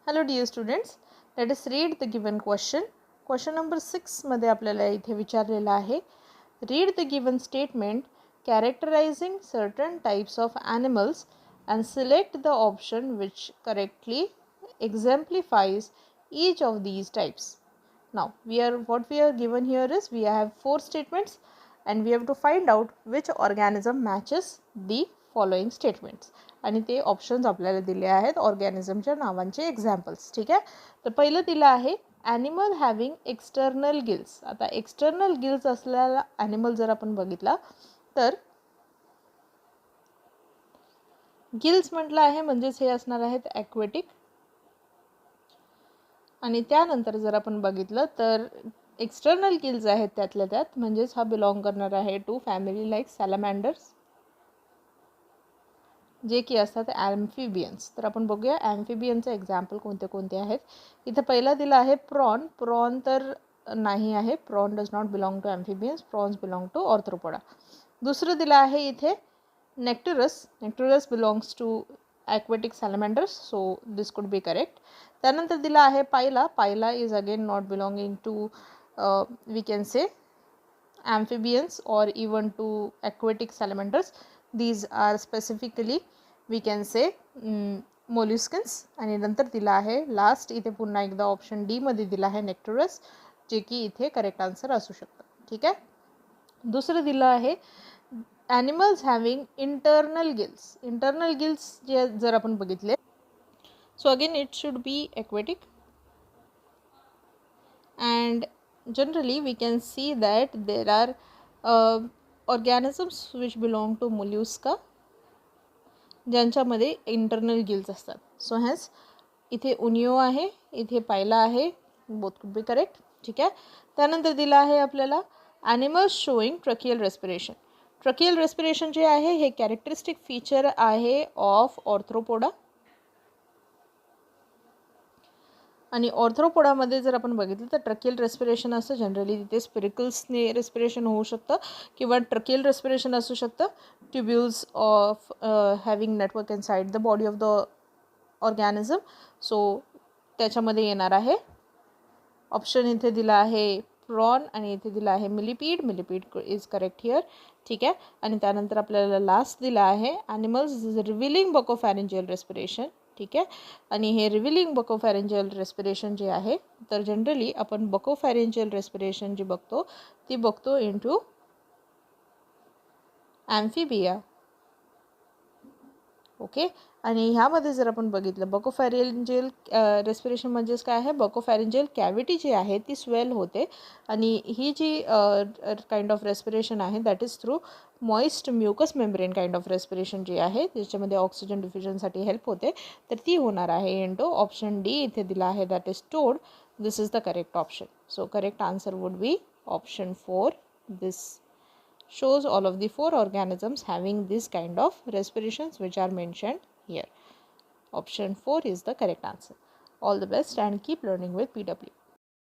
Hello dear students, let us read the given question. Question number 6 मध्ये आपल्याला इथे विचारलेला आहे. Read the given statement characterizing certain types of animals and select the option which correctly exemplifies each of these types. Now what we are given here is we have 4 statements and we have to find out which organism matches the following statements आणि ते options आपल्याला दिले आहेत ऑर्गॅनिझमच्या नावांचे examples. ठीक आहे, तर पहिलं दिलं आहे ॲनिमल हॅव्हिंग एक्सटर्नल गिल्स. आता एक्सटर्नल गिल्स असलेला ॲनिमल जर आपण बघितला तर गिल्स म्हटलं आहे म्हणजेच हे असणार आहेत ॲक्वेटिक. आणि त्यानंतर जर आपण बघितलं तर एक्सटर्नल गिल्स आहेत त्यातल्या त्यात म्हणजेच हा बिलॉंग करणार आहे टू फॅमिली लाईक सॅलमँडर्स जे की असतात ॲम्फिबियन्स. तर आपण बघूया ॲम्फिबियनचे एक्झाम्पल कोणते कोणते आहेत. इथं पहिला दिला आहे प्रॉन. प्रॉन तर नाही आहे, prawn does not belong to amphibians, prawns belong to arthropoda. दुसरं दिलं आहे इथे necturus. Necturus belongs to aquatic salamanders, so this could be correct. त्यानंतर दिला आहे pila. Pila is again not belonging to we can say amphibians or even to aquatic salamanders. These are specifically we can say molluscans. आणि नंतर दिला आहे last इथे पुन्हा एकदा ऑप्शन डी मध्ये दिला आहे नेक्टरस, जे की इथे करेक्ट आन्सर असू शकतं. ठीक आहे, दुसरं दिलं आहे animals having internal gills. Internal gills जे जर आपण बघितले so again it should be aquatic and generally we can see that there are organisms which belong to mollusca ज्यांच्यामध्ये इंटरनल गिल्स असतात. सो हेन्स इथे उनिओ आहे, इथे पायला आहे, बोथ कुड बी करेक्ट. ठीक आहे, त्यानंतर दिलं आहे आपल्याला animals showing tracheal respiration. Tracheal respiration जे आहे हे कॅरेक्टरिस्टिक फीचर आहे ऑफ ऑर्थ्रोपोडा. आणि ऑर्थ्रोपोडामध्ये जर आपण बघितलं तर ट्रकियल रेस्पिरेशन असतं जनरली, तिथे स्पिरिकल्सने रेस्पिरेशन होऊ शकतं किंवा ट्रकियल रेस्पिरेशन असू शकतं tubules of having network inside the body of the organism. So त्याच्यामध्ये येणार आहे ऑप्शन इथे दिला आहे प्रॉन आणि इथे दिला आहे मिलिपीड. मिलिपीड इज करेक्ट हिअर. ठीक आहे, आणि त्यानंतर आपल्याला लास्ट दिला आहे ॲनिमल्स रिव्हिलिंग बकोफॅरेंजियल रेस्पिरेशन. ठीक आहे, आणि हे रिव्हिलिंग बकोफॅरेंजियल रेस्पिरेशन जे आहे तर जनरली आपण बकोफॅरेंजियल रेस्पिरेशन जी बघतो ती बघतो इनटू ॲम्फिबिया. ओके, आणि ह्यामध्ये जर आपण बघितलं बकोफॅरेंजियल रेस्पिरेशन म्हणजेच काय आहे, बकोफॅरेंजियल कॅव्हिटी जी आहे ती स्वेल होते आणि ही जी काइंड ऑफ रेस्पिरेशन आहे that is through moist mucus membrane kind of respiration जी आहे ज्याच्यामध्ये ऑक्सिजन डिफ्युजनसाठी हेल्प होते, तर ती होणार आहे इंटू ऑप्शन डी इथे दिला आहे दॅट इज टोड. This is the correct option. So correct answer would be option 4. This shows all of the 4 organisms having this kind of respirations which are mentioned here. Option 4 is the correct answer. All the best and keep learning with PW.